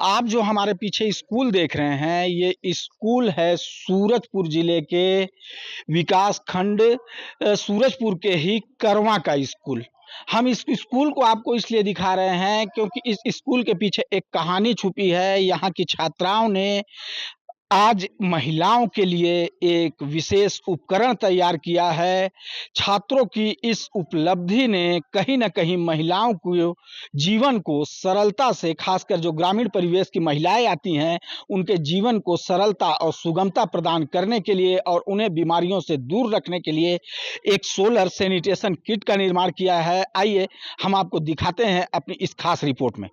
आप जो हमारे पीछे स्कूल देख रहे हैं, ये स्कूल है सूरजपुर जिले के विकास खंड सूरजपुर के ही करवा का स्कूल। हम इस स्कूल को आपको इसलिए दिखा रहे हैं क्योंकि इस स्कूल के पीछे एक कहानी छुपी है। यहाँ की छात्राओं ने आज महिलाओं के लिए एक विशेष उपकरण तैयार किया है। छात्रों की इस उपलब्धि ने कहीं न कहीं महिलाओं को जीवन को सरलता से, खासकर जो ग्रामीण परिवेश की महिलाएँ आती हैं, उनके जीवन को सरलता और सुगमता प्रदान करने के लिए और उन्हें बीमारियों से दूर रखने के लिए एक सोलर सैनिटेशन किट का निर्माण किया है। आइए हम आपको दिखाते हैं अपनी इस खास रिपोर्ट में।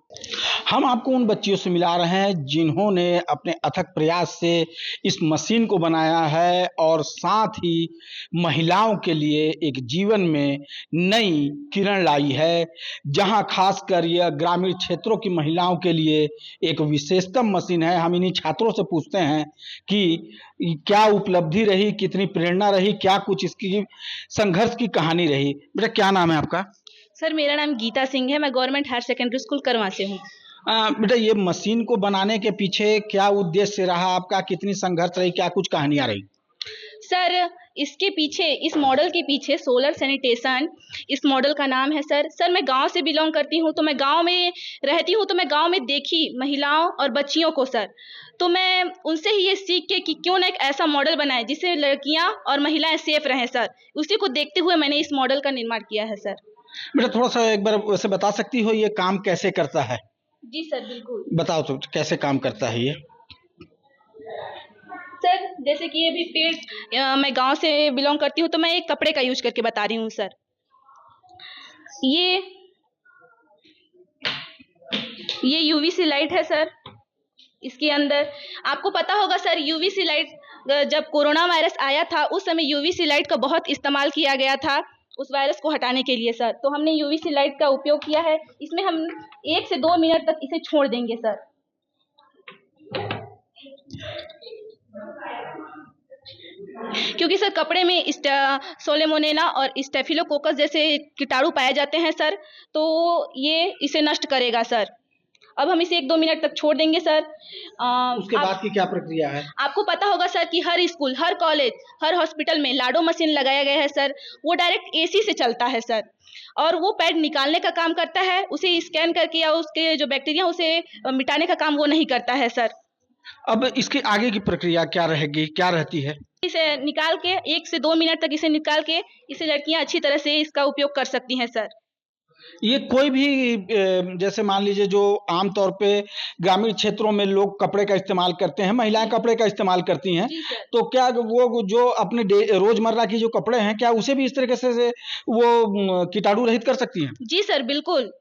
हम आपको उन बच्चियों से मिला रहे हैं जिन्होंने अपने अथक प्रयास से इस मशीन को बनाया है और साथ ही महिलाओं के लिए एक जीवन में नई किरण लाई है, जहां खासकर यह ग्रामीण क्षेत्रों की महिलाओं के लिए एक विशेषतम मशीन है। हम इन्हीं छात्रों से पूछते हैं कि क्या उपलब्धि रही, कितनी प्रेरणा रही, क्या कुछ इसकी संघर्ष की कहानी रही। बेटा, क्या नाम है आपका? सर, मेरा नाम गीता सिंह है। मैं गवर्नमेंट हायर सेकेंडरी स्कूल करवा से हूँ। बेटा, ये मशीन को बनाने के पीछे क्या उद्देश्य रहा आपका? कितनी संघर्ष रही? क्या कुछ कहानियां रही? सर, इसके पीछे, इस मॉडल के पीछे सोलर सैनिटेशन इस मॉडल का नाम है सर। सर, मैं गांव से बिलोंग करती हूँ, तो मैं गांव में रहती हूँ, तो मैं गांव में देखी महिलाओं और बच्चियों को सर। तो मैं उनसे ही ये सीख के कि क्यों ना एक ऐसा मॉडल बनाए जिससे लड़कियां और महिलाएं सेफ रहें सर। उसी को देखते हुए मैंने इस मॉडल का निर्माण किया है सर। बेटा, थोड़ा सा एक बार वैसे बता सकती हो ये काम कैसे करता है? जी सर, बिल्कुल। बताओ तो कैसे काम करता है ये? सर, जैसे कि ये भी पेड़, मैं गांव से बिलोंग करती हूँ, तो मैं एक कपड़े का यूज करके बता रही हूँ सर। ये यूवीसी लाइट है सर। इसके अंदर आपको पता होगा सर, यूवीसी लाइट जब कोरोना वायरस आया था, उस समय यूवीसी लाइट का बहुत इस्तेमाल किया गया था उस वायरस को हटाने के लिए सर। तो हमने यूवीसी लाइट का उपयोग किया है। इसमें हम 1 से 2 मिनट तक इसे छोड़ देंगे सर। क्योंकि सर कपड़े में सोलेमोनेला और स्टेफिलोकोकस जैसे कीटाणु पाए जाते हैं सर, तो ये इसे नष्ट करेगा सर। अब हम इसे 1-2 मिनट तक छोड़ देंगे सर। उसके बाद की क्या प्रक्रिया है? आपको पता होगा सर कि हर स्कूल, हर कॉलेज, हर हॉस्पिटल में लाडो मशीन लगाया गया है सर। वो डायरेक्ट एसी से चलता है सर, और वो पैड निकालने का काम करता है। उसे स्कैन करके या उसके जो बैक्टीरिया उसे मिटाने का काम वो नहीं करता है सर। अब इसके आगे की प्रक्रिया क्या रहेगी, क्या रहती है? इसे निकाल के 1 से 2 मिनट तक इसे निकाल के इसे लड़कियां अच्छी तरह से इसका उपयोग कर सकती हैं सर। ये कोई भी जैसे मान लीजिए जो आम तौर पे ग्रामीण क्षेत्रों में लोग कपड़े का इस्तेमाल करते हैं, महिलाएं कपड़े का इस्तेमाल करती हैं, जी सर। तो क्या वो जो अपने रोजमर्रा की जो कपड़े हैं, क्या उसे भी इस तरीके से वो कीटाणु रहित कर सकती हैं? जी सर, बिल्कुल।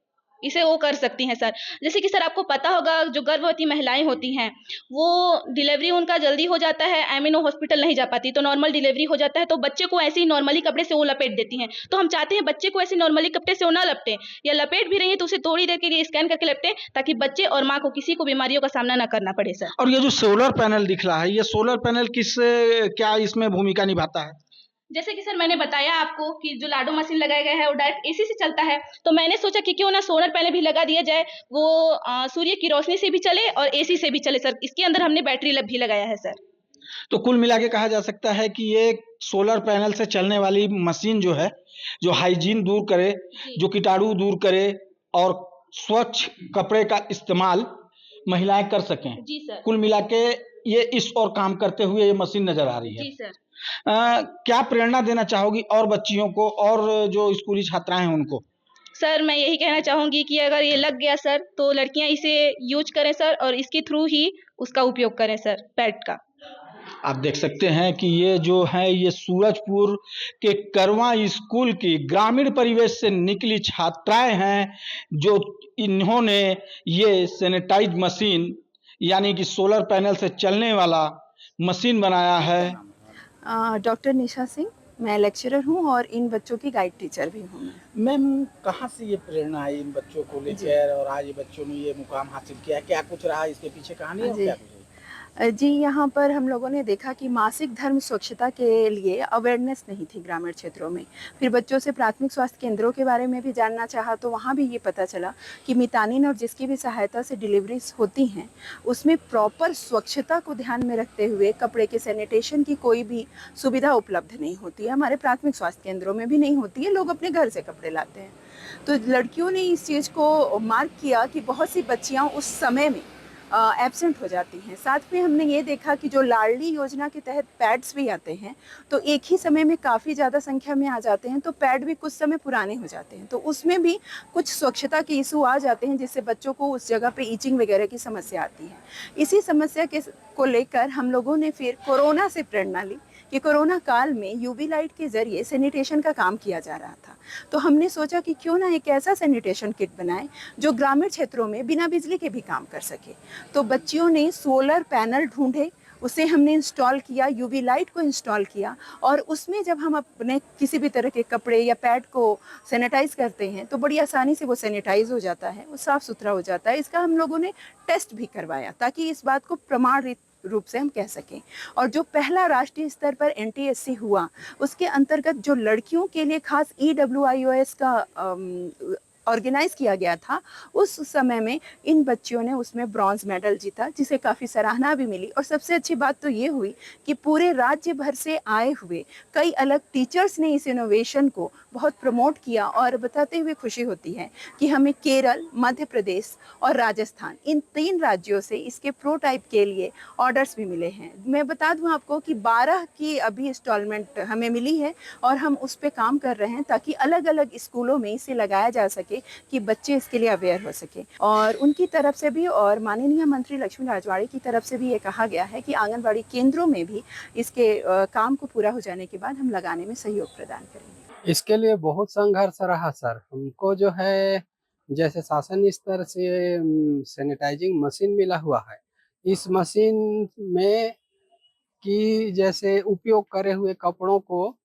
इसे वो कर सकती हैं सर। जैसे कि सर आपको पता होगा, जो गर्भवती महिलाएँ होती हैं, वो डिलीवरी उनका जल्दी हो जाता है, आई मीन वो हॉस्पिटल नहीं जा पाती, तो नॉर्मल डिलीवरी हो जाता है, तो बच्चे को ऐसे ही नॉर्मली कपड़े से वो लपेट देती हैं। तो हम चाहते हैं बच्चे को ऐसे नॉर्मली कपड़े से वो ना लपेटें, या लपेट भी रही हैं तो उसे थोड़ी देर के लिए स्कैन करके लपेटें, ताकि बच्चे और माँ को किसी को बीमारियों का सामना ना करना पड़े सर। और ये जो सोलर पैनल दिख रहा है, ये सोलर पैनल क्या इसमें भूमिका निभाता है? जैसे कि सर मैंने बताया आपको कि जो लाडो मशीन लगाया गया है वो डायरेक्ट एसी से चलता है, तो मैंने सोचा कि क्यों ना सोलर पैनल भी लगा दिया जाए। वो सूर्य की रोशनी से भी चले और एसी से भी चले सर। इसके अंदर हमने बैटरी भी लगाया है सर। तो कुल मिला के कहा जा सकता है कि ये सोलर पैनल से चलने वाली मशीन जो है, जो हाइजीन दूर करे, जो कीटाणु दूर करे और स्वच्छ कपड़े का इस्तेमाल महिलाएं कर सकें। जी सर। कुल मिला के ये इस और काम करते हुए ये मशीन नजर आ रही है। जी सर। क्या प्रेरणा देना चाहोगी और बच्चियों को और जो स्कूली छात्राएं हैं उनको? सर, मैं यही कहना चाहूंगी कि अगर ये लग गया सर, तो लड़कियां इसे यूज करें सर, और इसके थ्रू ही उसका उपयोग करें सर, पैड का। आप देख सकते हैं कि ये जो है, ये सूरजपुर के करवा स्कूल की ग्रामीण परिवेश से निकली छात्राएं हैं, जो इन्होंने ये सैनिटाइज मशीन यानी कि सोलर पैनल से चलने वाला मशीन बनाया है। डॉक्टर निशा सिंह, मैं लेक्चरर हूँ और इन बच्चों की गाइड टीचर भी हूँ मैं। मैम, कहाँ से ये प्रेरणा आई इन बच्चों को लेकर और आज ये बच्चों ने ये मुकाम हासिल किया? क्या कुछ रहा इसके पीछे कहानी और जी। क्या कुछ? जी, यहाँ पर हम लोगों ने देखा कि मासिक धर्म स्वच्छता के लिए अवेयरनेस नहीं थी ग्रामीण क्षेत्रों में। फिर बच्चों से प्राथमिक स्वास्थ्य केंद्रों के बारे में भी जानना चाहा तो वहाँ भी ये पता चला कि मितानिन और जिसकी भी सहायता से डिलीवरीज़ होती हैं, उसमें प्रॉपर स्वच्छता को ध्यान में रखते हुए कपड़े के सैनिटेशन की कोई भी सुविधा उपलब्ध नहीं होती है। हमारे प्राथमिक स्वास्थ्य केंद्रों में भी नहीं होती है, लोग अपने घर से कपड़े लाते हैं। तो लड़कियों ने इस चीज़ को मार्क किया कि बहुत सी बच्चियाँ उस समय में एब्सेंट हो जाती हैं। साथ में हमने ये देखा कि जो लाडली योजना के तहत पैड्स भी आते हैं, तो एक ही समय में काफ़ी ज़्यादा संख्या में आ जाते हैं, तो पैड भी कुछ समय पुराने हो जाते हैं, तो उसमें भी कुछ स्वच्छता के इशू आ जाते हैं, जिससे बच्चों को उस जगह पे ईचिंग वगैरह की समस्या आती है। इसी समस्या को लेकर हम लोगों ने फिर कोरोना से प्रेरणा ली कि कोरोना काल में यूवी लाइट के ज़रिए सैनिटेशन का काम किया जा रहा था। तो हमने सोचा कि क्यों ना एक ऐसा सैनिटेशन किट बनाएं जो ग्रामीण क्षेत्रों में बिना बिजली के भी काम कर सके। तो बच्चियों ने सोलर पैनल ढूंढे, उसे हमने इंस्टॉल किया, यूवी लाइट को इंस्टॉल किया, और उसमें जब हम अपने किसी भी तरह के कपड़े या पैड को सैनिटाइज़ करते हैं तो बड़ी आसानी से वो सैनिटाइज़ हो जाता है, वो साफ़ सुथरा हो जाता है। इसका हम लोगों ने टेस्ट भी करवाया ताकि इस बात को प्रमाणित रूप से हम कह सकें। और जो पहला राष्ट्रीय स्तर पर एनटीएससी हुआ, उसके अंतर्गत जो लड़कियों के लिए खास EWIOS का ऑर्गेनाइज किया गया था, उस समय में इन बच्चियों ने उसमें ब्रॉन्ज मेडल जीता, जिसे काफ़ी सराहना भी मिली। और सबसे अच्छी बात तो ये हुई कि पूरे राज्य भर से आए हुए कई अलग टीचर्स ने इस इनोवेशन को बहुत प्रमोट किया, और बताते हुए खुशी होती है कि हमें केरल, मध्य प्रदेश और राजस्थान, इन 3 राज्यों से इसके प्रोटाइप के लिए ऑर्डर्स भी मिले हैं। मैं बता दूं आपको कि 12 की अभी इंस्टॉलमेंट हमें मिली है, और हम उस पर काम कर रहे हैं ताकि अलग अलग स्कूलों में इसे लगाया जा सके कि बच्चे इसके लिए अवेयर हो सके। और उनकी तरफ से भी और माननीय मंत्री लक्ष्मी राजवाड़ी की तरफ से भी ये कहा गया है कि आंगनबाड़ी केंद्रों में भी इसके काम को पूरा हो जाने के बाद हम लगाने में सहयोग प्रदान करेंगे। इसके लिए बहुत संघर्ष रहा सर। हमको जो है जैसे शासन स्तर से सैनिटाइजिंग मशीन मिला हुआ है। इस मशीन में कि जैसे उपयोग करे हुए कपड़ों को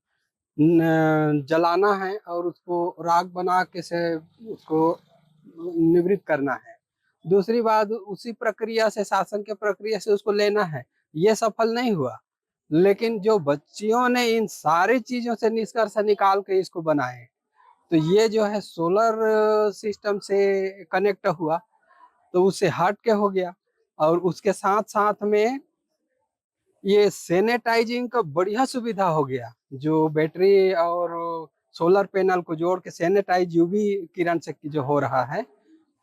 जलाना है और उसको राख बना के से उसको निवृत्त करना है। दूसरी बात, उसी प्रक्रिया से, शासन के प्रक्रिया से उसको लेना है। ये सफल नहीं हुआ, लेकिन जो बच्चियों ने इन सारी चीजों से निष्कर्ष निकाल के इसको बनाए, तो ये जो है सोलर सिस्टम से कनेक्ट हुआ, तो उससे हट के हो गया। और उसके साथ साथ में ये सैनिटाइजिंग का बढ़िया सुविधा हो गया, जो बैटरी और सोलर पैनल को जोड़ के सैनिटाइज यूवी किरण से जो हो रहा है,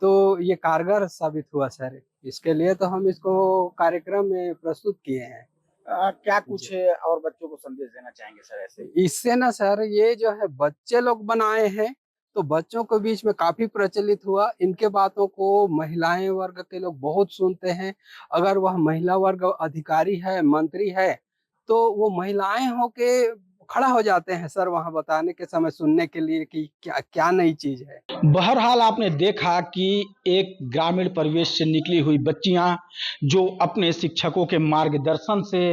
तो ये कारगर साबित हुआ सर। इसके लिए तो हम इसको कार्यक्रम में प्रस्तुत किए हैं। क्या कुछ और बच्चों को संदेश देना चाहेंगे सर ऐसे? इससे ना सर, ये जो है बच्चे लोग बनाए हैं, तो बच्चों के बीच में काफी प्रचलित हुआ। इनके बातों को महिलाएं वर्ग के लोग बहुत सुनते हैं। अगर वह महिला वर्ग अधिकारी है, मंत्री है, तो वो महिलाएं होके खड़ा हो जाते हैं सर वहां बताने के समय, सुनने के लिए कि क्या क्या नई चीज है। बहरहाल आपने देखा कि एक ग्रामीण परिवेश से निकली हुई बच्चियां जो अपने शिक्षकों के मार्गदर्शन से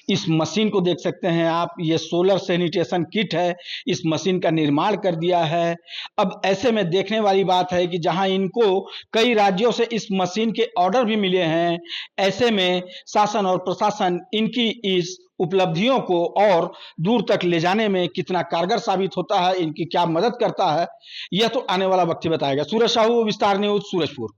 इस मशीन को देख सकते हैं आप, ये सोलर सैनिटेशन किट है, इस मशीन का निर्माण कर दिया है। अब ऐसे में देखने वाली बात है कि जहां इनको कई राज्यों से इस मशीन के ऑर्डर भी मिले हैं, ऐसे में शासन और प्रशासन इनकी इस उपलब्धियों को और दूर तक ले जाने में कितना कारगर साबित होता है, इनकी क्या मदद करता है, यह तो आने वाला वक्त ही बताएगा। सूरज साहू, विस्तार न्यूज, सूरजपुर।